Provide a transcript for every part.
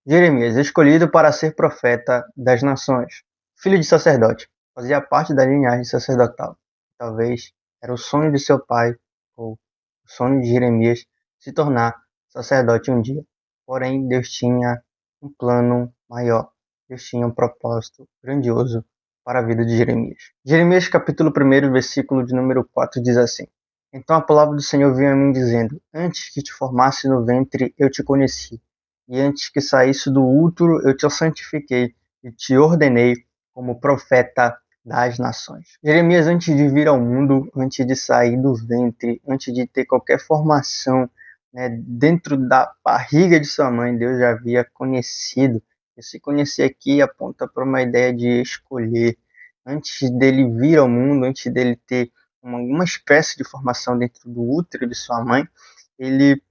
Jeremias, escolhido para ser profeta das nações, filho de sacerdote, fazia parte da linhagem sacerdotal. Talvez era o sonho de seu pai, ou o sonho de Jeremias, se tornar sacerdote um dia. Porém, Deus tinha um plano maior. Deus tinha um propósito grandioso para a vida de Jeremias. Jeremias, capítulo 1, versículo de número 4, diz assim: Então a palavra do Senhor veio a mim dizendo: Antes que te formasse no ventre, eu te conheci, e antes que saísse do útero, eu te santifiquei e te ordenei como profeta das nações. Jeremias, antes de vir ao mundo, antes de sair do ventre, antes de ter qualquer formação, né, dentro da barriga de sua mãe, Deus já havia conhecido. Esse conhecer aqui aponta para uma ideia de escolher. Antes dele vir ao mundo, antes dele ter uma espécie de formação dentro do útero de sua mãe, ele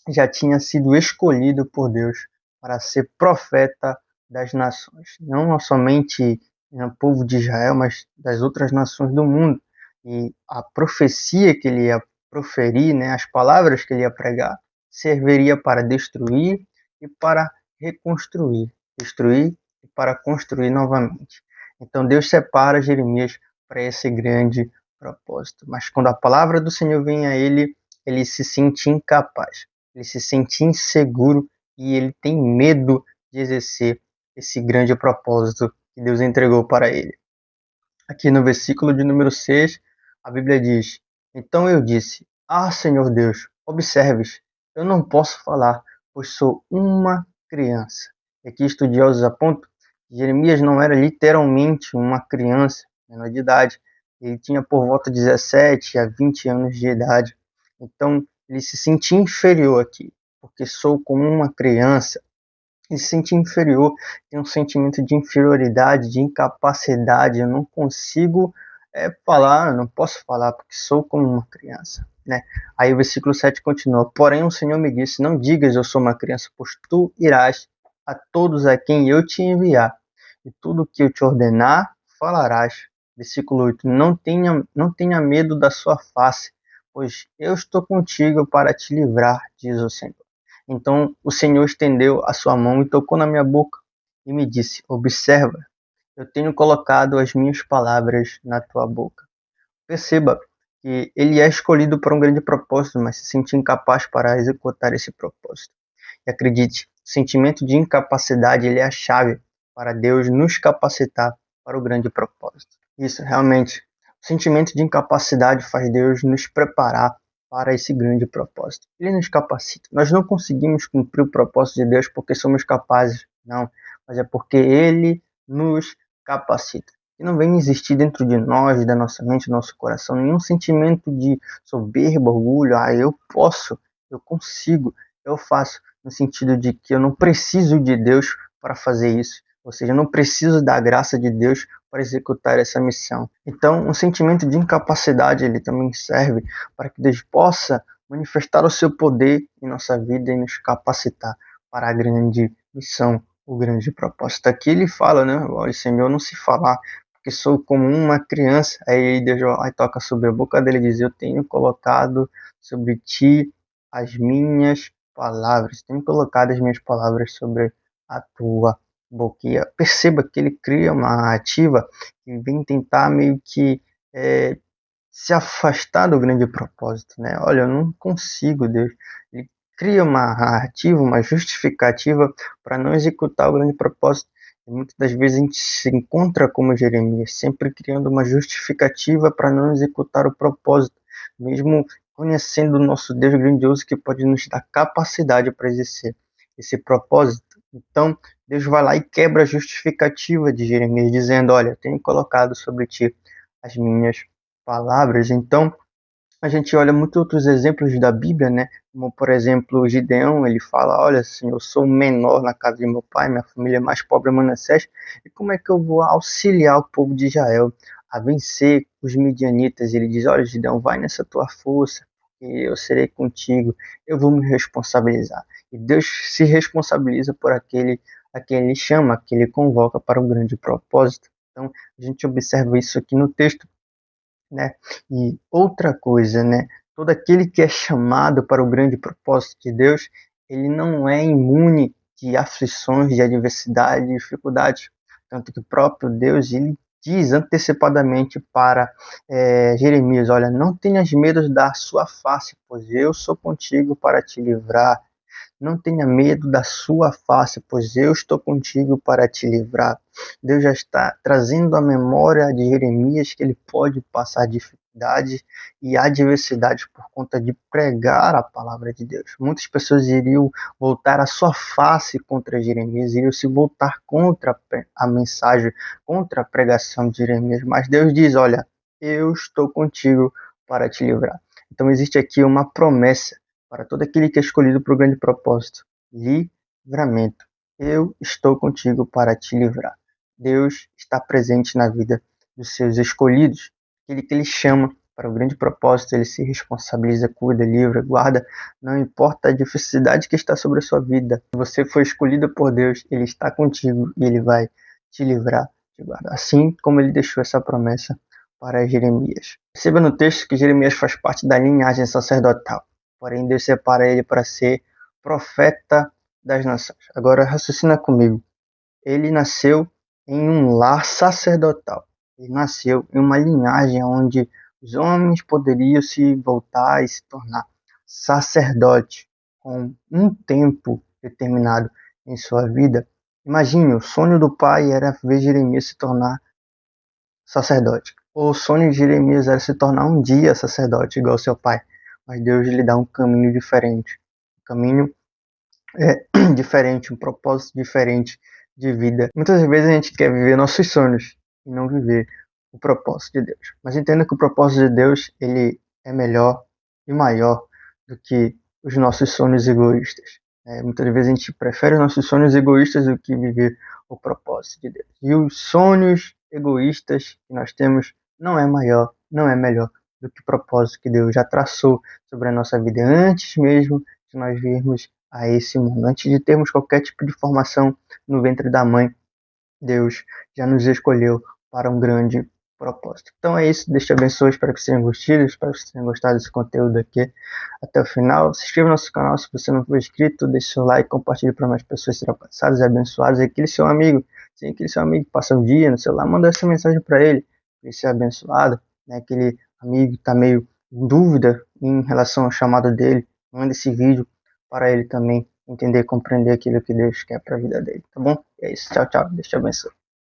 já tinha sido escolhido por Deus para ser profeta das nações, não somente o povo de Israel, mas das outras nações do mundo. E a profecia que ele ia proferir, né, as palavras que ele ia pregar, serviria para destruir e para reconstruir, destruir e para construir novamente. Então Deus separa Jeremias para esse grande propósito. Mas quando a palavra do Senhor vem a ele, ele se sente incapaz, ele se sente inseguro e ele tem medo de exercer esse grande propósito que Deus entregou para ele. Aqui no versículo de número 6, a Bíblia diz: Então eu disse: Ah, Senhor Deus, observes, eu não posso falar, pois sou uma criança. E aqui estudiosos apontam que Jeremias não era literalmente uma criança menor de idade. Ele tinha por volta de 17 a 20 anos de idade. Então, ele se sentia inferior aqui, porque sou como uma criança. Ele se sente inferior, tem um sentimento de inferioridade, de incapacidade. Eu não consigo falar, eu não posso falar, porque sou como uma criança. Né? Aí o versículo 7 continua: Porém o Senhor me disse: Não digas eu sou uma criança, pois tu irás a todos a quem eu te enviar, e tudo que eu te ordenar, falarás. Versículo 8: não tenha medo da sua face, pois eu estou contigo para te livrar, diz o Senhor. Então o Senhor estendeu a sua mão e tocou na minha boca e me disse: Observa, eu tenho colocado as minhas palavras na tua boca. Perceba que ele é escolhido para um grande propósito, mas se sente incapaz para executar esse propósito. E acredite, o sentimento de incapacidade ele é a chave para Deus nos capacitar para o grande propósito. Isso, realmente, o sentimento de incapacidade faz Deus nos preparar para esse grande propósito. Ele nos capacita. Nós não conseguimos cumprir o propósito de Deus porque somos capazes, não, mas é porque Ele nos capacita. E não vem existir dentro de nós, da nossa mente, do nosso coração, nenhum sentimento de soberba, orgulho, eu posso, eu consigo, eu faço, no sentido de que eu não preciso de Deus para fazer isso, ou seja, eu não preciso da graça de Deus para executar essa missão. Então, um sentimento de incapacidade, ele também serve para que Deus possa manifestar o seu poder em nossa vida e nos capacitar para a grande missão, o grande propósito. Aqui ele fala, né? Olha, Senhor, não se falar, porque sou como uma criança. Aí Deus aí toca sobre a boca dele e diz: Eu tenho colocado sobre ti as minhas palavras, tenho colocado as minhas palavras sobre a tua boca. E perceba que ele cria uma narrativa que vem tentar meio que se afastar do grande propósito, né? Olha, eu não consigo, Deus. Ele cria uma narrativa, uma justificativa para não executar o grande propósito. E muitas das vezes a gente se encontra como Jeremias, sempre criando uma justificativa para não executar o propósito, mesmo conhecendo o nosso Deus grandioso que pode nos dar capacidade para exercer esse propósito. Então, Deus vai lá e quebra a justificativa de Jeremias, dizendo: Olha, eu tenho colocado sobre ti as minhas palavras. Então, a gente olha muitos outros exemplos da Bíblia, né? Como, por exemplo, Gideão, ele fala: Olha, assim, eu sou o menor na casa de meu pai, minha família é mais pobre é Manassés, e como é que eu vou auxiliar o povo de Israel a vencer os midianitas? Ele diz: Olha, Gideão, vai nessa tua força, porque eu serei contigo, eu vou me responsabilizar. E Deus se responsabiliza por aquele a quem ele chama, que ele convoca para um grande propósito. Então, a gente observa isso aqui no texto, né? E outra coisa, né? Todo aquele que é chamado para o grande propósito de Deus, ele não é imune de aflições, de adversidade, de dificuldades. Tanto que o próprio Deus, ele diz antecipadamente para Jeremias: olha, não tenhas medo da sua face, pois eu sou contigo para te livrar. Não tenha medo da sua face, pois eu estou contigo para te livrar. Deus já está trazendo à memória de Jeremias que ele pode passar dificuldades e adversidades por conta de pregar a palavra de Deus. Muitas pessoas iriam voltar a sua face contra Jeremias, iriam se voltar contra a mensagem, contra a pregação de Jeremias. Mas Deus diz: olha, eu estou contigo para te livrar. Então existe aqui uma promessa para todo aquele que é escolhido para o grande propósito: livramento. Eu estou contigo para te livrar. Deus está presente na vida dos seus escolhidos. Aquele que ele chama para o grande propósito, ele se responsabiliza, cuida, livra, guarda. Não importa a dificuldade que está sobre a sua vida. Se você foi escolhido por Deus, ele está contigo e ele vai te livrar, te guardar. Assim como ele deixou essa promessa para Jeremias. Perceba no texto que Jeremias faz parte da linhagem sacerdotal. Porém, Deus separa ele para ser profeta das nações. Agora, raciocina comigo. Ele nasceu em um lar sacerdotal. Ele nasceu em uma linhagem onde os homens poderiam se voltar e se tornar sacerdote com um tempo determinado em sua vida. Imagine, o sonho do pai era ver Jeremias se tornar sacerdote. O sonho de Jeremias era se tornar um dia sacerdote, igual seu pai. Mas Deus lhe dá um caminho diferente. Um caminho diferente, um propósito diferente de vida. Muitas vezes a gente quer viver nossos sonhos e não viver o propósito de Deus. Mas entenda que o propósito de Deus, ele é melhor e maior do que os nossos sonhos egoístas. Muitas vezes a gente prefere os nossos sonhos egoístas do que viver o propósito de Deus. E os sonhos egoístas que nós temos não é maior, não é melhor do que o propósito que Deus já traçou sobre a nossa vida antes mesmo de nós virmos a esse mundo. Antes de termos qualquer tipo de formação no ventre da mãe, Deus já nos escolheu para um grande propósito. Então é isso, Deus te abençoe, espero que vocês tenham gostado, espero que vocês tenham gostado desse conteúdo aqui até o final. Se inscreva no nosso canal se você não for inscrito, deixe seu like, compartilhe para mais pessoas serem alcançadas e abençoadas. E aquele seu amigo, sim, aquele seu amigo que passa um dia no celular, manda essa mensagem para ele ser abençoado, né? Aquele amigo que está meio em dúvida em relação ao chamado dele, manda esse vídeo para ele também entender e compreender aquilo que Deus quer para a vida dele, tá bom? É isso, tchau, tchau, Deus te abençoe.